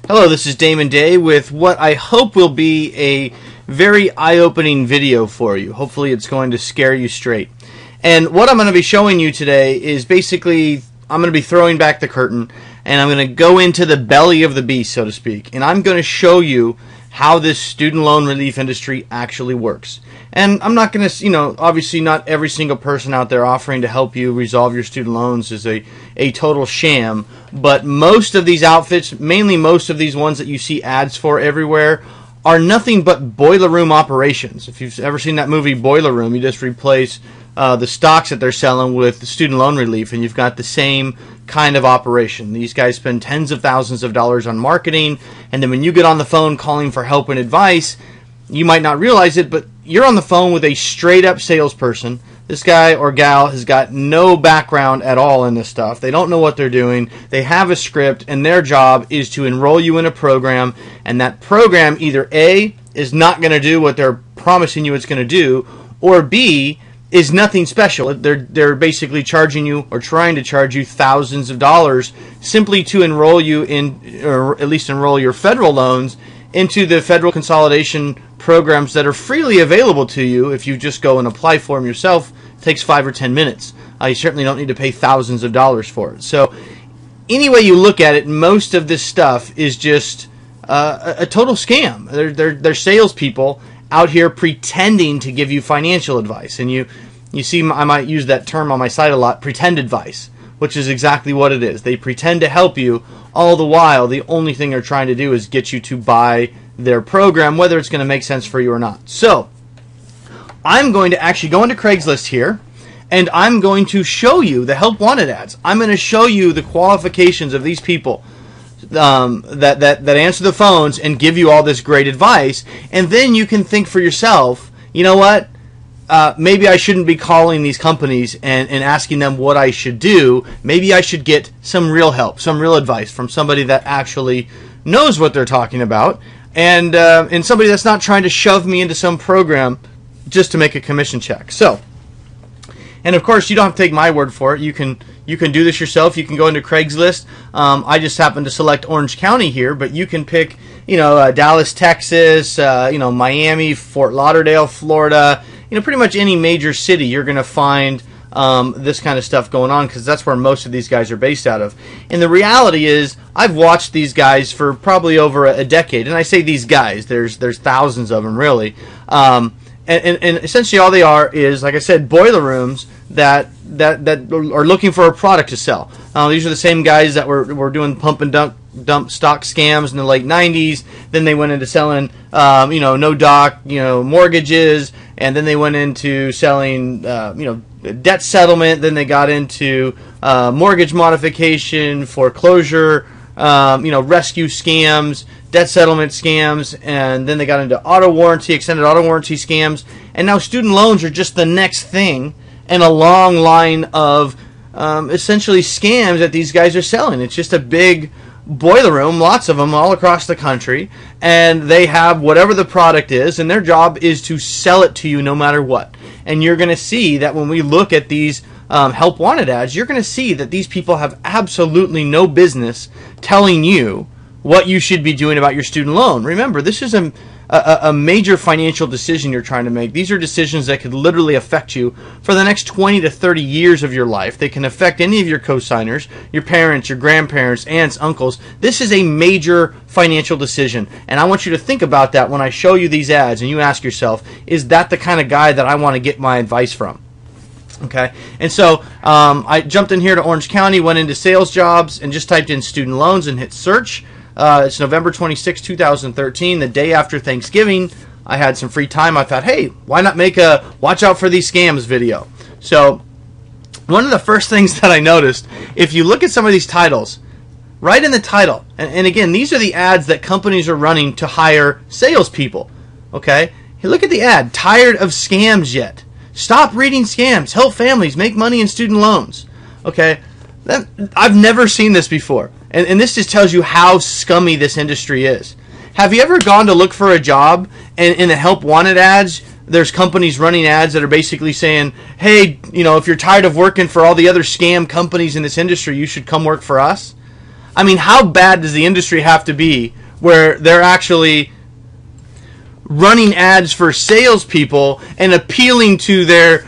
Hello, this is Damon Day with what I hope will be a very eye-opening video for you. Hopefully it's going to scare you straight. And what I'm going to be showing you today is basically, I'm going to be throwing back the curtain and I'm going to go into the belly of the beast, so to speak. And I'm going to show you how this student loan relief industry actually works. And I'm not going to, obviously not every single person out there offering to help you resolve your student loans is a total sham, but most of these outfits, mainly most of these ones that you see ads for everywhere, are nothing but boiler room operations. If you've ever seen that movie Boiler Room, you just replace the stocks that they're selling with student loan relief, and you've got the same kind of operation. These guys spend tens of thousands of dollars on marketing, and then when you get on the phone calling for help and advice, you might not realize it, but you're on the phone with a straight-up salesperson. This guy or gal has got no background at all in this stuff. They don't know what they're doing. They have a script, and their job is to enroll you in a program, and that program either A, is not going to do what they're promising you it's going to do, or B, is nothing special. They're basically charging you, or trying to charge you, thousands of dollars simply to enroll you in, or at least enroll your federal loans into the federal consolidation programs that are freely available to you if you just go and apply for them yourself. It takes 5 or 10 minutes. You certainly don't need to pay thousands of dollars for it. So any way you look at it, most of this stuff is just a total scam. They're salespeople out here pretending to give you financial advice. And you see, I might use that term on my site a lot, pretend advice, which is exactly what it is. They pretend to help you, all the while the only thing they're trying to do is get you to buy their program, whether it's going to make sense for you or not. So I'm going to actually go into Craigslist here, and I'm going to show you the help wanted ads. I'm going to show you the qualifications of these people that answer the phones and give you all this great advice, and then you can think for yourself, you know what, maybe I shouldn't be calling these companies and asking them what I should do. Maybe I should get some real help, some real advice from somebody that actually knows what they're talking about, and somebody that's not trying to shove me into some program just to make a commission check. So, and of course, you don't have to take my word for it. You can do this yourself. You can go into Craigslist. I just happen to select Orange County here, but you can pick, Dallas, Texas, Miami, Fort Lauderdale, Florida. Pretty much any major city, you're going to find this kind of stuff going on, because that's where most of these guys are based out of. And the reality is, I've watched these guys for probably over a decade, and I say these guys, there's thousands of them really. And essentially all they are is, like I said, boiler rooms that are looking for a product to sell. These are the same guys that were doing pump and dump stock scams in the late 90s. Then they went into selling, no doc, mortgages, and then they went into selling, debt settlement. Then they got into mortgage modification, foreclosure, rescue scams, debt settlement scams, and then they got into auto warranty, extended auto warranty scams, and now student loans are just the next thing in a long line of essentially scams that these guys are selling. It's just a big boiler room, lots of them all across the country, and they have whatever the product is, and their job is to sell it to you no matter what. And you're going to see that when we look at these help wanted ads, you're going to see that these people have absolutely no business telling you what you should be doing about your student loan. Remember, this is a major financial decision you're trying to make. These are decisions that could literally affect you for the next 20 to 30 years of your life. They can affect any of your co-signers, your parents, your grandparents, aunts, uncles. This is a major financial decision, and I want you to think about that when I show you these ads, and you ask yourself, is that the kind of guy that I want to get my advice from? Okay, and so I jumped in here to Orange County, went into sales jobs, and just typed in student loans and hit search. It's November 26, 2013, the day after Thanksgiving. I had some free time. I thought, hey, why not make a watch out for these scams video? So one of the first things that I noticed, if you look at some of these titles, right in the title, and again, these are the ads that companies are running to hire salespeople. Okay, hey, look at the ad, tired of scams yet? Stop reading scams, help families make money in student loans. Okay, I've never seen this before. And this just tells you how scummy this industry is. Have you ever gone to look for a job, and in the help wanted ads, there's companies running ads that are basically saying, hey, if you're tired of working for all the other scam companies in this industry, you should come work for us? I mean, how bad does the industry have to be where they're actually running ads for salespeople and appealing to their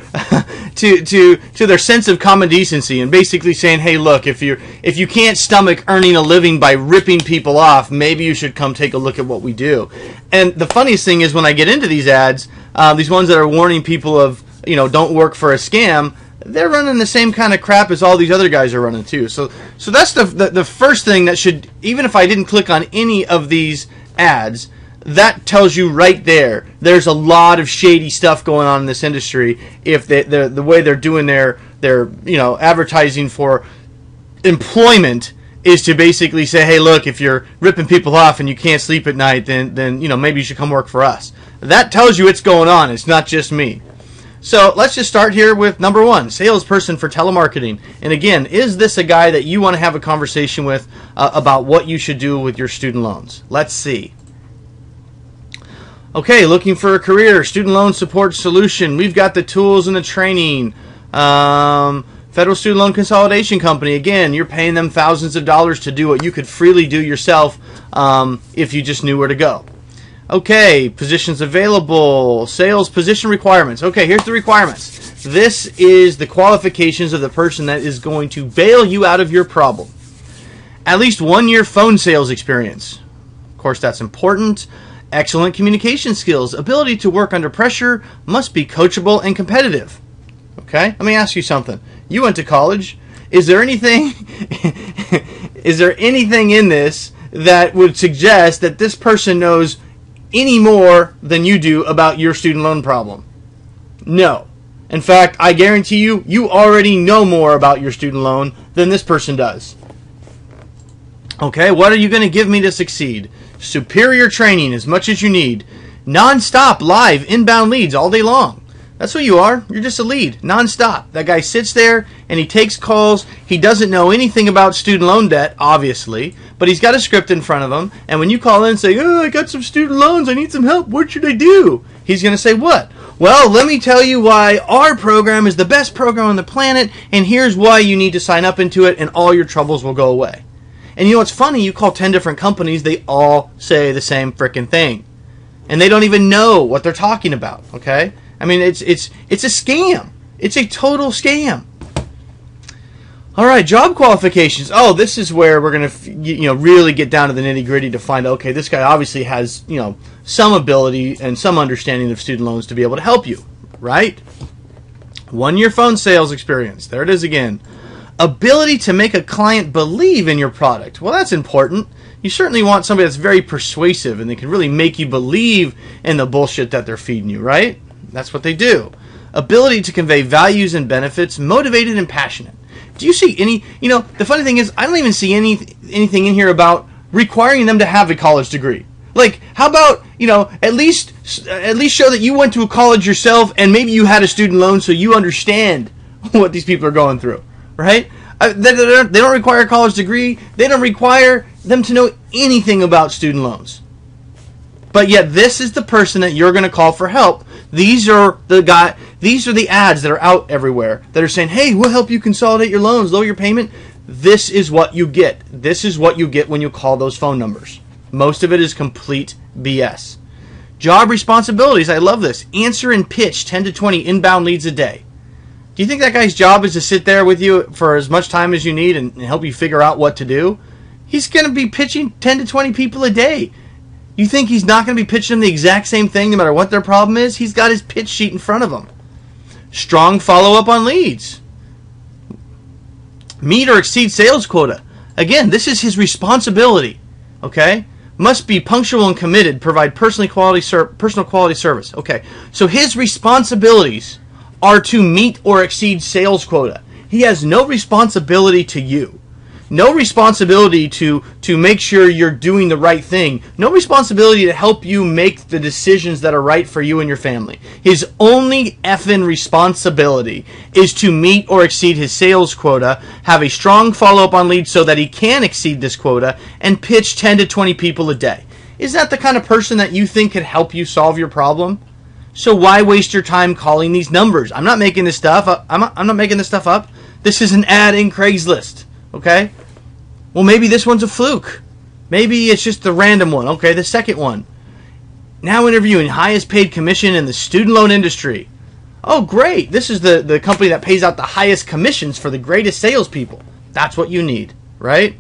to their sense of common decency, and basically saying, hey, look, if you can't stomach earning a living by ripping people off, maybe you should come take a look at what we do. And the funniest thing is, when I get into these ads, these ones that are warning people of, don't work for a scam, they're running the same kind of crap as all these other guys are running too. So that's the first thing that should, even if I didn't click on any of these ads, that tells you right there, there's a lot of shady stuff going on in this industry if the way they're doing their advertising for employment is to basically say, hey, look, if you're ripping people off and you can't sleep at night, then maybe you should come work for us. That tells you what's going on. It's not just me. So let's just start here with number 1, salesperson for telemarketing. And again, is this a guy that you want to have a conversation with about what you should do with your student loans? Let's see. Okay, looking for a career, student loan support solution. We've got the tools and the training. Federal Student Loan Consolidation Company. Again, you're paying them thousands of dollars to do what you could freely do yourself if you just knew where to go. Okay, positions available, sales position requirements. Okay, here's the requirements. This is the qualifications of the person that is going to bail you out of your problem. At least 1 year phone sales experience. Of course, that's important. Excellent communication skills. Ability to work under pressure. Must be coachable and competitive. Okay, let me ask you something. You went to college. Is there anything in this that would suggest that this person knows any more than you do about your student loan problem? No. In fact, I guarantee you already know more about your student loan than this person does. Okay, what are you going to give me to succeed? Superior training, as much as you need. Non-stop, live, inbound leads all day long. That's what you are. You're just a lead, non-stop. That guy sits there and he takes calls. He doesn't know anything about student loan debt, obviously, but he's got a script in front of him. And when you call in and say, oh, I got some student loans, I need some help, what should I do? He's going to say, what? Well, let me tell you why our program is the best program on the planet, and here's why you need to sign up into it, and all your troubles will go away. And you know what's funny? You call 10 different companies, they all say the same frickin' thing. And they don't even know what they're talking about, okay? I mean, it's a scam. It's a total scam. All right, job qualifications. Oh, this is where we're going to really get down to the nitty-gritty to find out, okay, this guy obviously has, some ability and some understanding of student loans to be able to help you, right? 1 year phone sales experience. There it is again. Ability to make a client believe in your product. Well, that's important. You certainly want somebody that's very persuasive and they can really make you believe in the bullshit that they're feeding you, right? That's what they do. Ability to convey values and benefits, motivated and passionate. Do you see any, the funny thing is, I don't even see anything in here about requiring them to have a college degree. Like, how about, at least show that you went to a college yourself and maybe you had a student loan so you understand what these people are going through. Right? They don't require a college degree. They don't require them to know anything about student loans. But yet this is the person that you're going to call for help. These are the ads that are out everywhere that are saying, hey, we'll help you consolidate your loans, lower your payment. This is what you get. This is what you get when you call those phone numbers. Most of it is complete BS. Job responsibilities. I love this. Answer and pitch 10 to 20 inbound leads a day. Do you think that guy's job is to sit there with you for as much time as you need and help you figure out what to do? He's going to be pitching 10 to 20 people a day. You think he's not going to be pitching them the exact same thing no matter what their problem is? He's got his pitch sheet in front of him. Strong follow-up on leads. Meet or exceed sales quota. Again, this is his responsibility. Okay? Must be punctual and committed. Provide personal quality service. Okay. So his responsibilities are to meet or exceed sales quota. He has no responsibility to you. No responsibility to make sure you're doing the right thing. No responsibility to help you make the decisions that are right for you and your family. His only effing responsibility is to meet or exceed his sales quota, have a strong follow-up on leads so that he can exceed this quota, and pitch 10 to 20 people a day. Is that the kind of person that you think could help you solve your problem? So why waste your time calling these numbers? I'm not making this stuff up. I'm not making this stuff up. This is an ad in Craigslist. Okay? Well, maybe this one's a fluke. Maybe it's just the random one. Okay, the second one. Now interviewing highest paid commission in the student loan industry. Oh, great. This is the company that pays out the highest commissions for the greatest salespeople. That's what you need, right?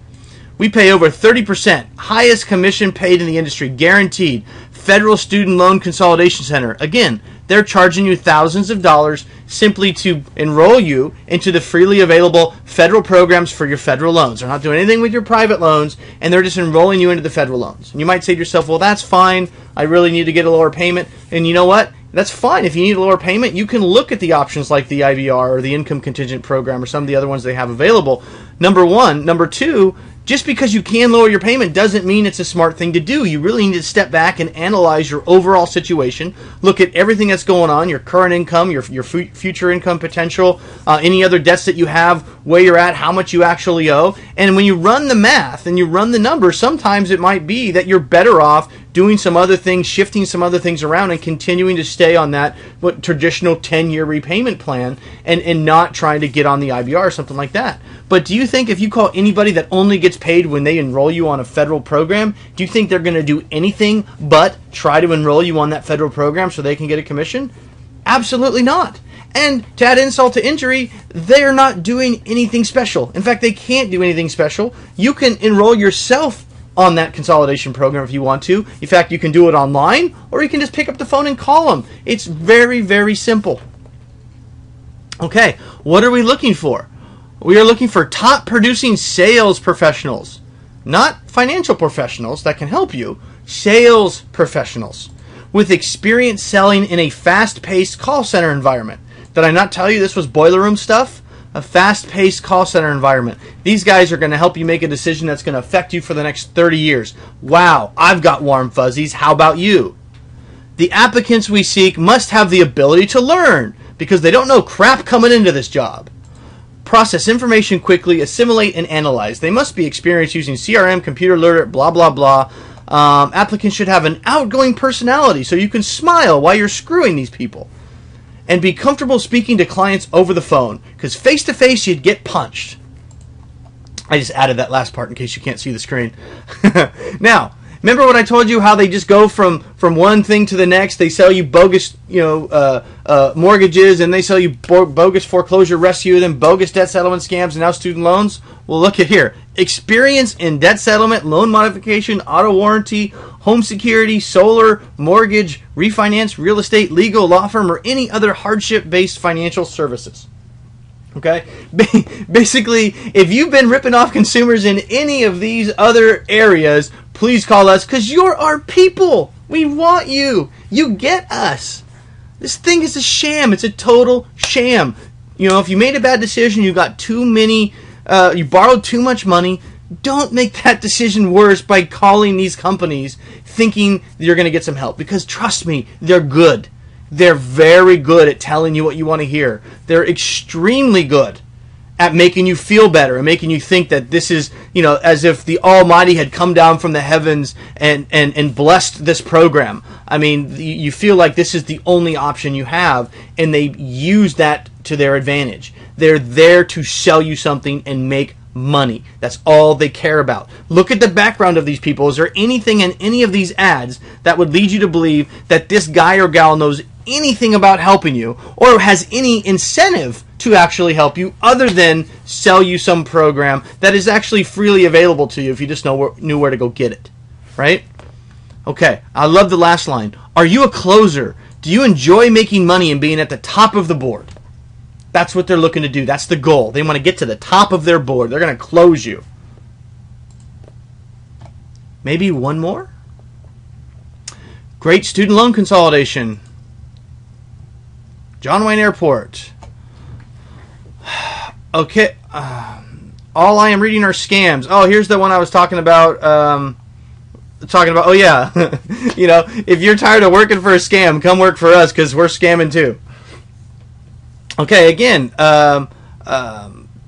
We pay over 30%. Highest commission paid in the industry, guaranteed. Federal Student Loan Consolidation Center. Again, they're charging you thousands of dollars simply to enroll you into the freely available federal programs for your federal loans. They're not doing anything with your private loans, and they're just enrolling you into the federal loans. And you might say to yourself, well, that's fine. I really need to get a lower payment. And you know what? That's fine. If you need a lower payment, you can look at the options like the IVR or the income contingent program or some of the other ones they have available. Number one. Number two, just because you can lower your payment doesn't mean it's a smart thing to do. You really need to step back and analyze your overall situation, look at everything that's going on, your current income, your future income potential, any other debts that you have, where you're at, how much you actually owe. And when you run the math and you run the numbers, sometimes it might be that you're better off doing some other things, shifting some other things around, and continuing to stay on that traditional 10-year repayment plan and not trying to get on the IBR or something like that. But do you think if you call anybody that only gets paid when they enroll you on a federal program, do you think they're going to do anything but try to enroll you on that federal program so they can get a commission? Absolutely not. And to add insult to injury, they're not doing anything special. In fact, they can't do anything special. You can enroll yourself on that consolidation program if you want to. In fact, you can do it online, or you can just pick up the phone and call them. It's very, very simple. Okay, what are we looking for? We are looking for top producing sales professionals, not financial professionals that can help you, sales professionals with experience selling in a fast-paced call center environment. Did I not tell you this was boiler room stuff? A fast-paced call center environment. These guys are going to help you make a decision that's going to affect you for the next 30 years. Wow, I've got warm fuzzies. How about you? The applicants we seek must have the ability to learn because they don't know crap coming into this job. Process information quickly, assimilate, and analyze. They must be experienced using CRM, computer literate, blah, blah, blah. Applicants should have an outgoing personality so you can smile while you're screwing these people. And be comfortable speaking to clients over the phone, because face-to-face you'd get punched. I just added that last part in case you can't see the screen. Now, remember what I told you, how they just go from one thing to the next? They sell you bogus mortgages, and they sell you bogus foreclosure rescue, then bogus debt settlement scams, and now student loans? Well, look at here. Experience in debt settlement, loan modification, auto warranty, home security, solar, mortgage, refinance, real estate, legal, law firm, or any other hardship-based financial services. Okay? Basically, if you've been ripping off consumers in any of these other areas, please call us, because you're our people. We want you. You get us. This thing is a sham. It's a total sham. You know, if you made a bad decision, you got too many, you borrowed too much money, don't make that decision worse by calling these companies thinking you're going to get some help. Because trust me, they're good. They're very good at telling you what you want to hear. They're extremely good at making you feel better and making you think that this is, you know, as if the Almighty had come down from the heavens and blessed this program. I mean, you feel like this is the only option you have, and they use that to their advantage. They're there to sell you something and make money. That's all they care about. Look at the background of these people. Is there anything in any of these ads that would lead you to believe that this guy or gal knows anything about helping you or has any incentive to actually help you other than sell you some program that is actually freely available to you if you just knew where to go get it? Right? Okay, I love the last line. Are you a closer? Do you enjoy making money and being at the top of the board? That's what they're looking to do. That's the goal. They want to get to the top of their board. They're going to close you. Maybe one more? Great student loan consolidation. John Wayne Airport. Okay. All I am reading are scams. Oh, here's the one I was talking about. Oh, yeah. You know, if you're tired of working for a scam, come work for us because we're scamming too. Okay, again, blah,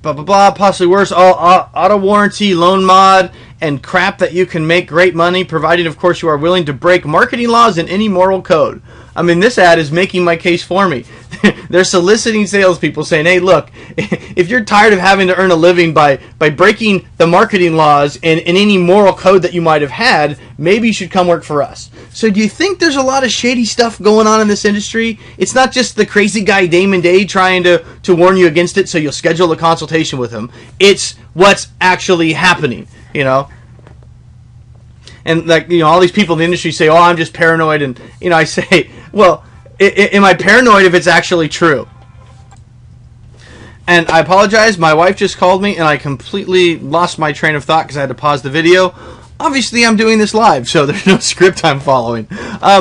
blah, blah, possibly worse, auto warranty, loan mod, and crap that you can make great money, provided, of course, you are willing to break marketing laws and any moral code. I mean, this ad is making my case for me. They're soliciting salespeople saying, hey, look, if you're tired of having to earn a living by breaking the marketing laws and any moral code that you might have had, maybe you should come work for us. So do you think there's a lot of shady stuff going on in this industry? It's not just the crazy guy Damon Day trying to warn you against it so you'll schedule a consultation with him. It's what's actually happening, you know? And like, you know, all these people in the industry say, oh, I'm just paranoid. And, you know, I say, well, am I paranoid if it's actually true? And I apologize. My wife just called me, and I completely lost my train of thought because I had to pause the video. Obviously, I'm doing this live, so there's no script I'm following.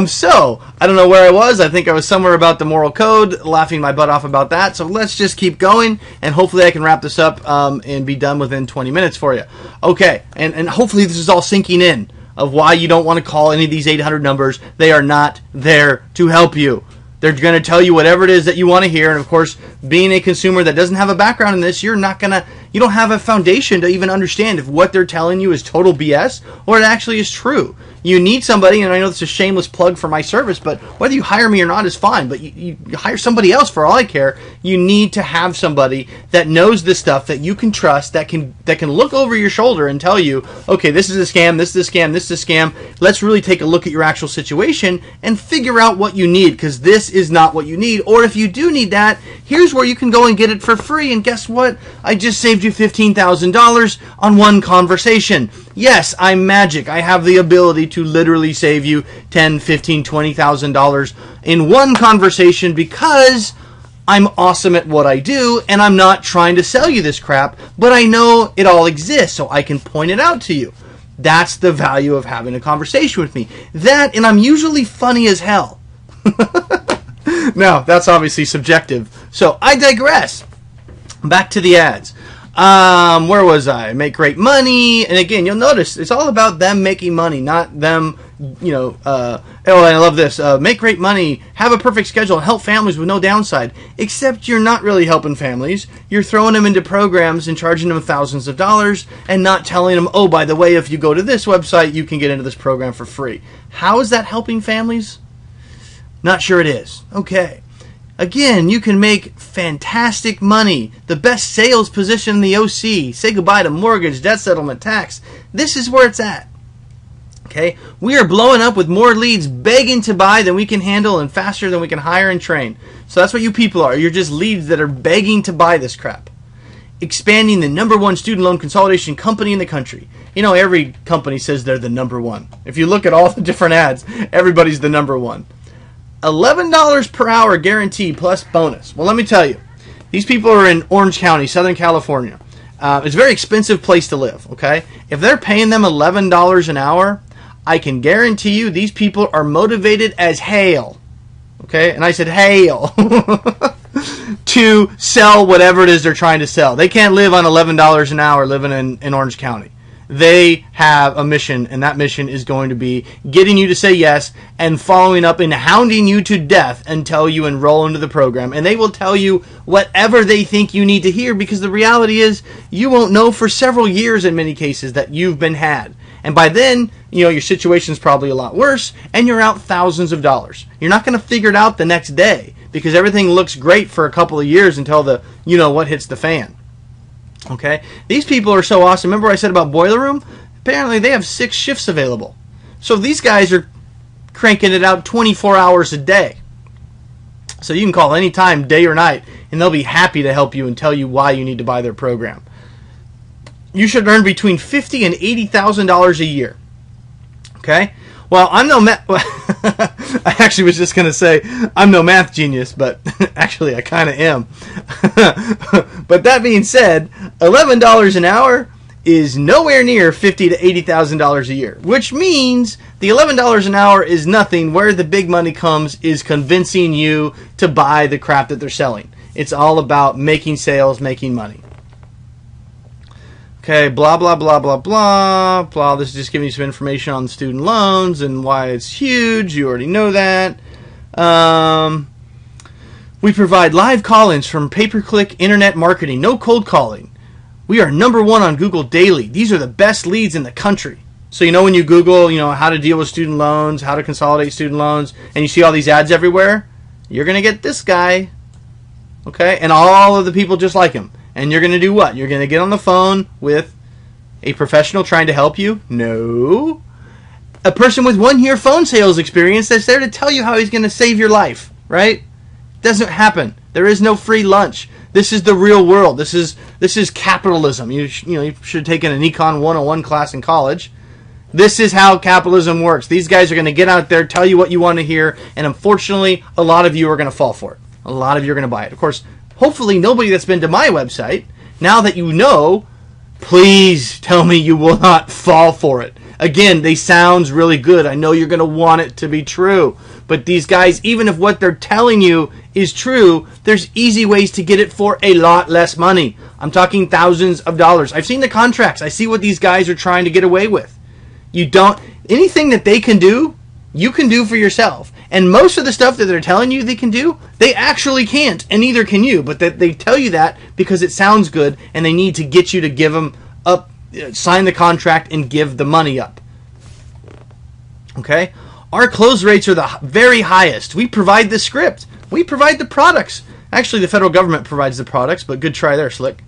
So, I don't know where I was. I think I was somewhere about the moral code, laughing my butt off about that. So let's just keep going, and hopefully I can wrap this up and be done within 20 minutes for you. Okay, and hopefully this is all sinking in of why you don't want to call any of these 800 numbers. They are not there to help you. They're going to tell you whatever it is that you want to hear. And of course, being a consumer that doesn't have a background in this, you don't have a foundation to even understand if what they're telling you is total BS or it actually is true. You need somebody, and I know it's a shameless plug for my service, but whether you hire me or not is fine, but you hire somebody else for all I care. You need to have somebody that knows this stuff, that you can trust, that can look over your shoulder and tell you, okay, this is a scam, this is a scam, this is a scam. Let's really take a look at your actual situation and figure out what you need, because this is not what you need. Or if you do need that, here's where you can go and get it for free. And guess what? I just saved you $15,000 on one conversation. Yes, I'm magic. I have the ability to literally save you $10, $15, $20,000 in one conversation because I'm awesome at what I do, and I'm not trying to sell you this crap, but I know it all exists, so I can point it out to you. That's the value of having a conversation with me. That, and I'm usually funny as hell. Now, that's obviously subjective. So, I digress. Back to the ads. Where was I? Make great money. And again, you'll notice it's all about them making money, not them, you know, oh, I love this. Make great money, have a perfect schedule, and help families with no downside. Except you're not really helping families. You're throwing them into programs and charging them thousands of dollars and not telling them, oh, by the way, if you go to this website, you can get into this program for free. How is that helping families? Not sure it is. Okay. Again, you can make fantastic money. The best sales position in the OC. Say goodbye to mortgage, debt settlement, tax. This is where it's at. Okay? We are blowing up with more leads begging to buy than we can handle and faster than we can hire and train. So that's what you people are. You're just leads that are begging to buy this crap. Expanding the #1 student loan consolidation company in the country. You know, every company says they're the #1. If you look at all the different ads, everybody's the #1. $11 per hour guarantee plus bonus. Well, let me tell you, these people are in Orange County, Southern California. It's a very expensive place to live, okay? If they're paying them $11 an hour, I can guarantee you these people are motivated as hail, okay? And I said hail, to sell whatever it is they're trying to sell. They can't live on $11 an hour living in Orange County. They have a mission, and that mission is going to be getting you to say yes and following up and hounding you to death until you enroll into the program. And they will tell you whatever they think you need to hear, because the reality is you won't know for several years in many cases that you've been had. And by then, you know, your situation's probably a lot worse, and you're out thousands of dollars. You're not going to figure it out the next day because everything looks great for a couple of years until the, you know what, hits the fan. Okay, these people are so awesome. Remember I said about Boiler Room? Apparently they have 6 shifts available. So these guys are cranking it out 24 hours a day. So you can call anytime, day or night, and they'll be happy to help you and tell you why you need to buy their program. You should earn between $50,000 and $80,000 a year. Okay? Well, I'm no math. I actually was just going to say I'm no math genius, but actually I kind of am. But that being said, $11 an hour is nowhere near $50,000 to $80,000 a year, which means the $11 an hour is nothing. Where the big money comes is convincing you to buy the crap that they're selling. It's all about making sales, making money. Okay, blah, blah, blah, blah, blah, blah. This is just giving you some information on student loans and why it's huge. You already know that. We provide live call-ins from pay-per-click internet marketing. No cold calling. We are #1 on Google daily. These are the best leads in the country. So when you Google, how to deal with student loans, how to consolidate student loans, and you see all these ads everywhere, you're going to get this guy, okay, and all of the people just like him. And you're going to do what? You're going to get on the phone with a professional trying to help you? No. A person with 1 year phone sales experience that's there to tell you how he's going to save your life, right? Doesn't happen. There is no free lunch. This is the real world. This is capitalism. You should have taken an Econ 101 class in college. This is how capitalism works. These guys are going to get out there, tell you what you want to hear, and unfortunately, a lot of you are going to fall for it. A lot of you are going to buy it. Of course, hopefully nobody that's been to my website, now that you know, please tell me you will not fall for it. Again, they sound really good. I know you're going to want it to be true. But these guys, even if what they're telling you is true, there's easy ways to get it for a lot less money. I'm talking thousands of dollars. I've seen the contracts. I see what these guys are trying to get away with. Anything that they can do, you can do for yourself. And most of the stuff that they're telling you they can do, they actually can't, and neither can you. But they tell you that because it sounds good, and they need to get you to give them up, sign the contract, and give the money up. Okay? Our close rates are the very highest. We provide the script. We provide the products. Actually, the federal government provides the products, but good try there, Slick.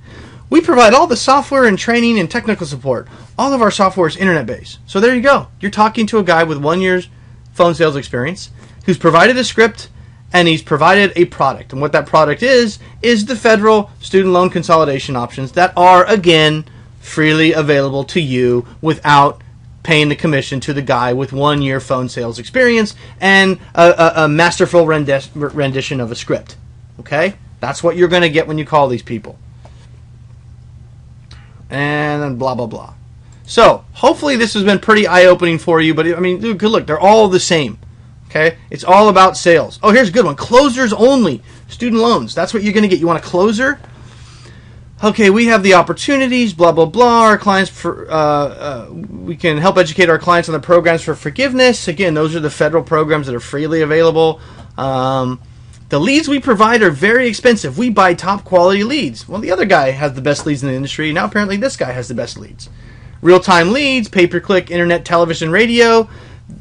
We provide all the software and training and technical support. All of our software is internet-based. So there you go. You're talking to a guy with 1 year's phone sales experience who's provided a script and he's provided a product. And what that product is the federal student loan consolidation options that are, again, freely available to you without paying the commission to the guy with 1 year phone sales experience and a masterful rendition of a script. Okay? That's what you're going to get when you call these people. And then blah, blah, blah. So, hopefully this has been pretty eye-opening for you, but I mean, dude, good look, they're all the same. Okay? It's all about sales. Oh, here's a good one. Closers only. Student loans. That's what you're going to get. You want a closer? Okay, we have the opportunities, blah, blah, blah. Our clients, we can help educate our clients on the programs for forgiveness. Again, those are the federal programs that are freely available. The leads we provide are very expensive. We buy top quality leads. Well, the other guy has the best leads in the industry. Now apparently this guy has the best leads. Real-time leads, pay-per-click, internet, television, radio.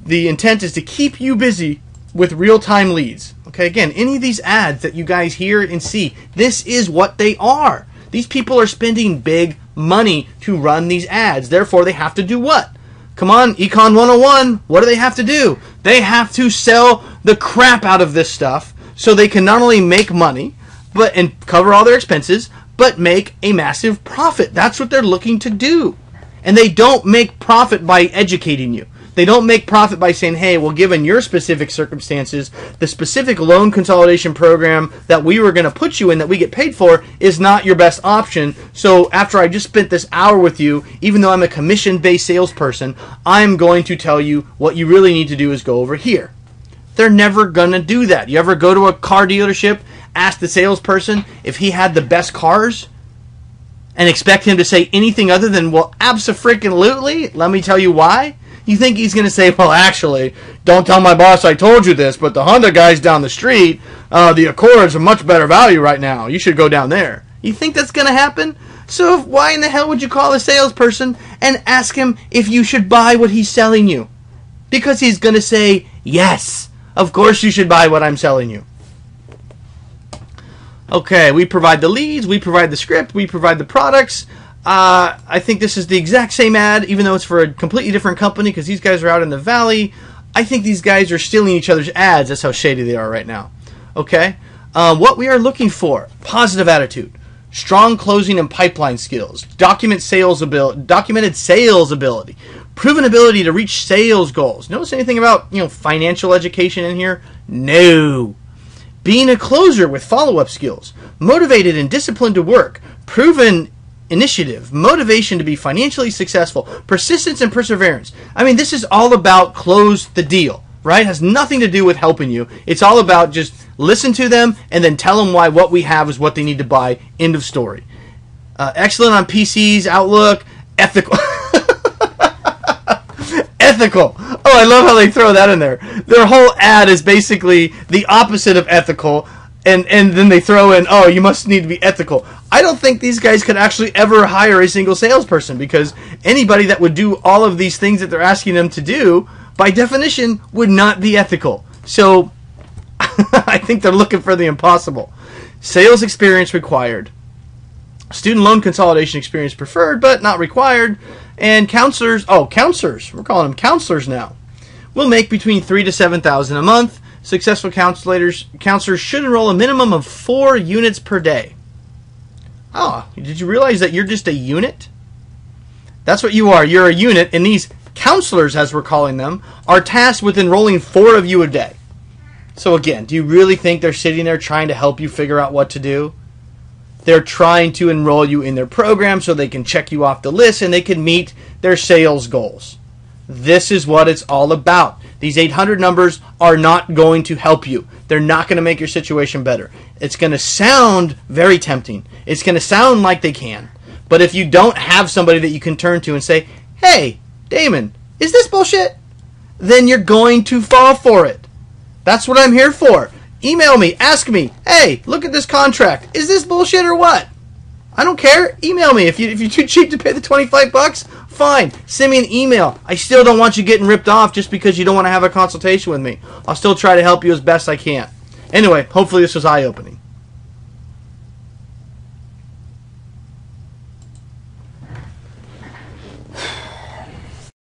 The intent is to keep you busy with real-time leads. Okay, again, any of these ads that you guys hear and see, this is what they are. These people are spending big money to run these ads. Therefore, they have to do what? Come on, Econ 101, what do they have to do? They have to sell the crap out of this stuff so they can not only make money and cover all their expenses, but make a massive profit. That's what they're looking to do. And they don't make profit by educating you. They don't make profit by saying, hey, well, given your specific circumstances, the specific loan consolidation program that we were going to put you in that we get paid for is not your best option. So after I just spent this hour with you, even though I'm a commission-based salesperson, I'm going to tell you what you really need to do is go over here. They're never going to do that. You ever go to a car dealership, ask the salesperson if he had the best cars, and expect him to say anything other than, well, abso-freaking-lutely? Let me tell you why. You think he's going to say, well, actually, don't tell my boss I told you this, but the Honda guys down the street, the Accords are much better value right now. You should go down there. You think that's going to happen? So why in the hell would you call a salesperson and ask him if you should buy what he's selling you? Because he's going to say, yes, of course you should buy what I'm selling you. Okay, we provide the leads, we provide the script, we provide the products. I think this is the exact same ad, even though it's for a completely different company, because these guys are out in the valley. I think these guys are stealing each other's ads. That's how shady they are right now. Okay? What we are looking for, positive attitude, strong closing and pipeline skills, documented sales ability, proven ability to reach sales goals. Notice anything about financial education in here? No. Being a closer with follow-up skills, motivated and disciplined to work, proven initiative, motivation to be financially successful, persistence and perseverance. I mean, this is all about close the deal, right? It has nothing to do with helping you. It's all about just listen to them and then tell them why what we have is what they need to buy. End of story. Excellent on PCs, Outlook, ethical. Ethical. Oh, I love how they throw that in there. Their whole ad is basically the opposite of ethical. And then they throw in, oh, you must need to be ethical. I don't think these guys could actually ever hire a single salesperson, because anybody that would do all of these things that they're asking them to do, by definition, would not be ethical. So I think they're looking for the impossible. Sales experience required. Student loan consolidation experience preferred, but not required. And counselors, counselors, we're calling them counselors now, will make between $3,000 to $7,000 a month. Successful counselors should enroll a minimum of 4 units per day. Oh, did you realize that you're just a unit? That's what you are. You're a unit, and these counselors, as we're calling them, are tasked with enrolling 4 of you a day. So again, do you really think they're sitting there trying to help you figure out what to do? They're trying to enroll you in their program so they can check you off the list and they can meet their sales goals. This is what it's all about. These 800 numbers are not going to help you. They're not going to make your situation better. It's going to sound very tempting. It's going to sound like they can. But if you don't have somebody that you can turn to and say, hey, Damon, is this bullshit? Then you're going to fall for it. That's what I'm here for. Email me. Ask me, hey, look at this contract. Is this bullshit or what? I don't care. Email me. If you're too cheap to pay the $25, fine. Send me an email. I still don't want you getting ripped off just because you don't want to have a consultation with me. I'll still try to help you as best I can. Anyway, hopefully this was eye-opening.